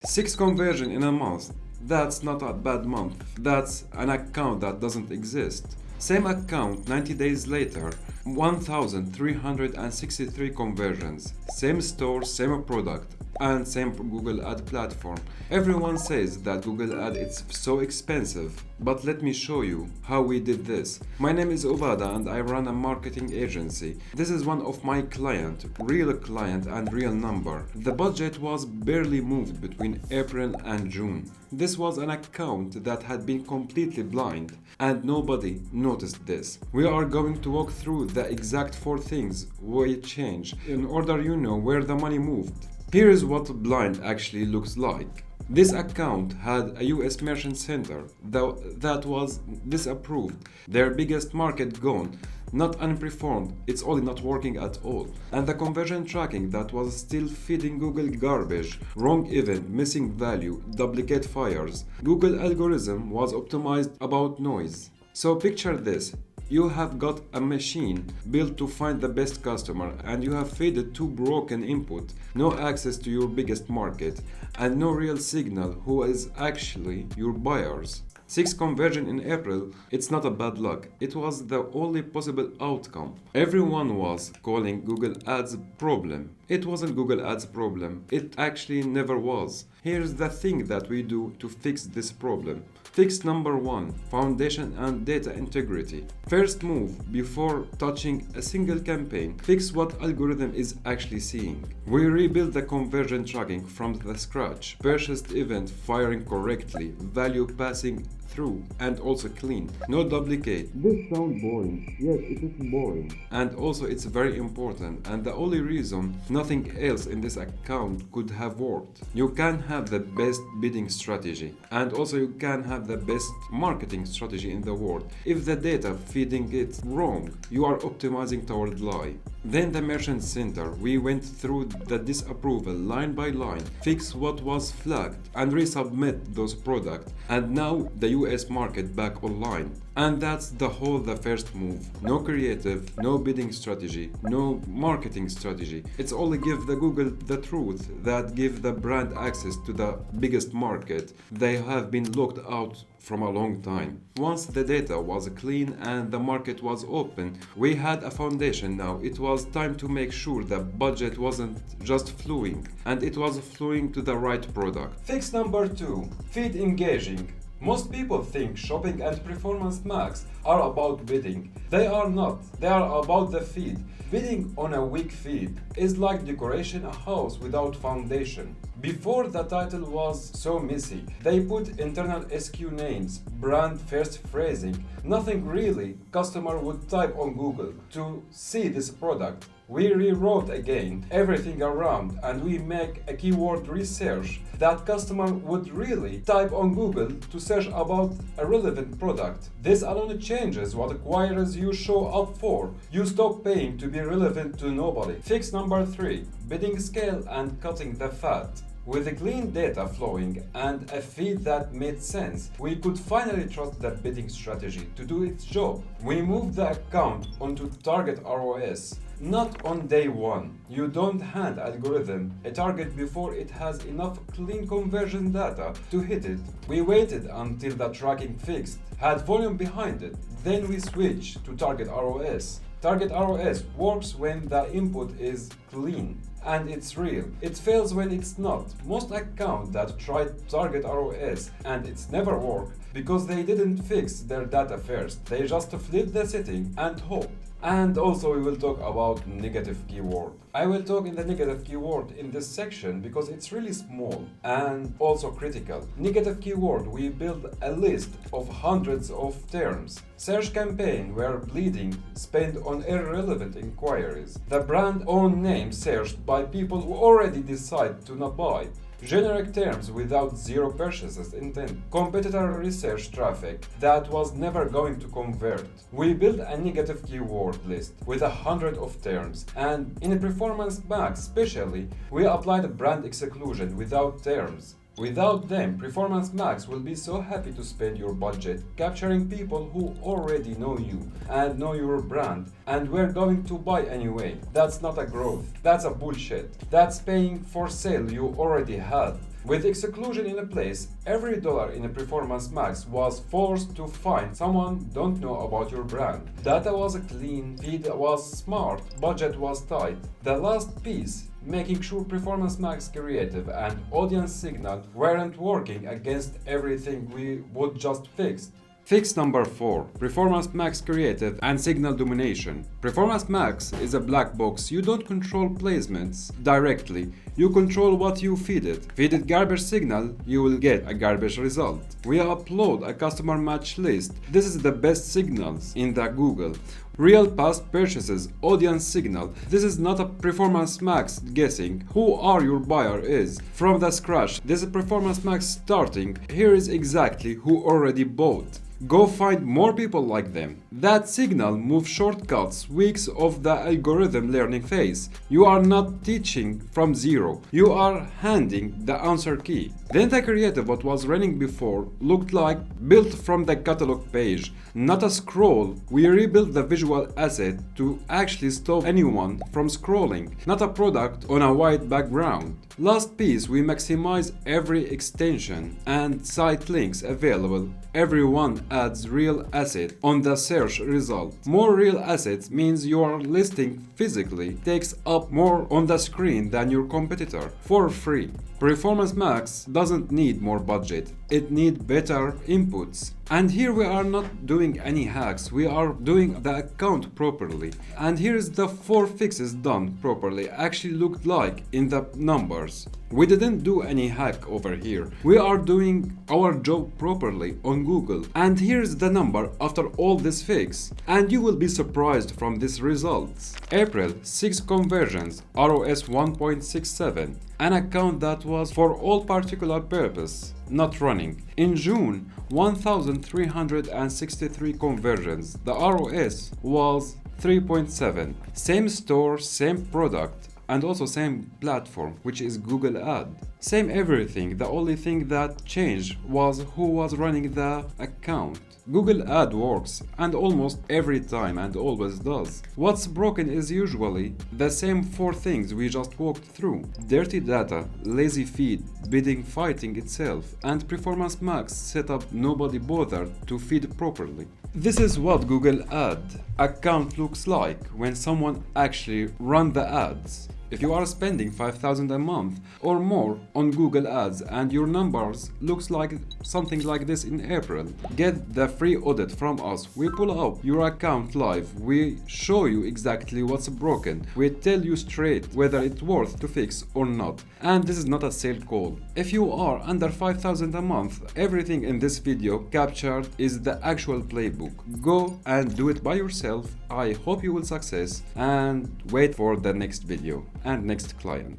6 conversion in a month. That's not a bad month. That's an account that doesn't exist. Same account 90 days later, 1,363 conversions. Same store, same product, and same Google ad platform. Everyone says that Google ad is so expensive, but let me show you how we did this. My name is Obada and I run a marketing agency. This is one of my real client and real number. The budget was barely moved between April and June. This was an account that had been completely blind and nobody noticed this. We are going to walk through the exact 4 things we changed in order you know where the money moved. Here is what blind actually looks like. This account had a US merchant center that was disapproved, their biggest market gone, not unperformed, it's only not working at all. And the conversion tracking that was still feeding Google garbage, wrong event, missing value, duplicate fires. Google algorithm was optimized about noise. So picture this. You have got a machine built to find the best customer and you have fed it 2 broken input, no access to your biggest market, and no real signal who is actually your buyers. 6 conversion in April, it's not a bad luck. It was the only possible outcome. Everyone was calling Google Ads problem. It wasn't Google Ads problem. It actually never was. Here's the thing that we do to fix this problem. Fix number 1, foundation and data integrity. First move before touching a single campaign. Fix what algorithm is actually seeing. We rebuild the conversion tracking from the scratch. Purchased event firing correctly, value passing through and also clean. No duplicate. This sounds boring. Yes, it is boring. And also it's very important and the only reason nothing else in this account could have worked. You can have the best bidding strategy and also you can have the best marketing strategy in the world. If the data feeding it wrong, you are optimizing toward lie. Then the merchant center, we went through the disapproval line by line, fix what was flagged and resubmit those products, and now the US market back online. And that's the first move. No creative, no bidding strategy, no marketing strategy. It's only give the Google the truth that give the brand access to the biggest market. They have been locked out from a long time. Once the data was clean and the market was open, we had a foundation now. It was time to make sure the budget wasn't just flowing, and it was flowing to the right product. Fix number 2, feed engaging. Most people think shopping and Performance Max are about bidding. They are not. They are about the feed. Bidding on a weak feed is like decoration a house without foundation. Before the title was so messy, they put internal SKU names, brand first phrasing, nothing really. Customer would type on Google to see this product. We rewrote again everything around and we make a keyword research that customer would really type on Google to search about a relevant product. This alone changes what acquirers you show up for. You stop paying to be relevant to nobody. Fix number 3, bidding scale and cutting the fat. With the clean data flowing and a feed that made sense, we could finally trust the bidding strategy to do its job. We moved the account onto target ROAS. Not on day 1. You don't hand algorithm a target before it has enough clean conversion data to hit it. We waited until the tracking fixed, had volume behind it, then we switched to target ROAS. Target ROAS works when the input is clean and it's real. It fails when it's not. Most accounts that tried target ROAS and it's never worked because they didn't fix their data first. They just flipped the setting and hoped. And also we will talk about negative keyword. I will talk in the negative keyword in this section because it's really small and also critical. Negative keyword, we build a list of hundreds of terms. Search campaign were bleeding spend on irrelevant inquiries. The brand own name searched by people who already decide to not buy. Generic terms without zero purchases intent. Competitor research traffic that was never going to convert. We built a negative keyword list with 100 of terms, and in a Performance Max especially, we applied a brand exclusion without terms. Without them, Performance Max will be so happy to spend your budget capturing people who already know you and know your brand and were going to buy anyway. That's not a growth. That's a bullshit. That's paying for sale you already had. With exclusion in place, every dollar in a Performance Max was forced to find someone don't know about your brand. Data was clean, feed was smart, budget was tight. The last piece, making sure Performance Max creative and audience signal weren't working against everything we would just fix. Fix number 4. Performance Max creative and signal domination. Performance Max is a black box. You don't control placements directly. You control what you feed it. Feed it garbage signal, you will get a garbage result. We upload a customer match list. This is the best signals in the Google. Real past purchases, audience signal. This is not a Performance Max guessing who are your buyer is. From the scratch, this is Performance Max starting. Here is exactly who already bought. Go find more people like them. That signal moves shortcuts, weeks of the algorithm learning phase. You are not teaching from zero. You are handing the answer key. Then the creative what was running before looked like built from the catalog page, not a scroll. We rebuilt the visual asset to actually stop anyone from scrolling, not a product on a white background. Last piece, we maximize every extension and site links available. Everyone adds real asset on the search result. More real assets means your listing physically takes up more on the screen than your competitor for free. Performance Max doesn't need more budget, it needs better inputs. And here we are not doing any hacks, we are doing the account properly. And here is the 4 fixes done properly, actually looked like in the numbers. We didn't do any hack over here. We are doing our job properly on Google. And here's the number after all this fix. And you will be surprised from these results. April, 6 conversions, ROAS 1.67. An account that was for all particular purpose, not running. In June, 1,363 conversions. The ROAS was 3.7. Same store, same product, and also same platform, which is Google Ad. Same everything, the only thing that changed was who was running the account. Google Ad works, and almost every time and always does. What's broken is usually the same 4 things we just walked through. Dirty data, lazy feed, bidding fighting itself, and Performance Max setup nobody bothered to feed properly. This is what Google Ad account looks like when someone actually run the ads. If you are spending 5,000 a month or more on Google Ads and your numbers looks like something like this in April, get the free audit from us. We pull up your account live. We show you exactly what's broken. We tell you straight whether it's worth to fix or not. And this is not a sale call. If you are under 5,000 a month, everything in this video captured is the actual playbook. Go and do it by yourself. I hope you will success and wait for the next video and next client.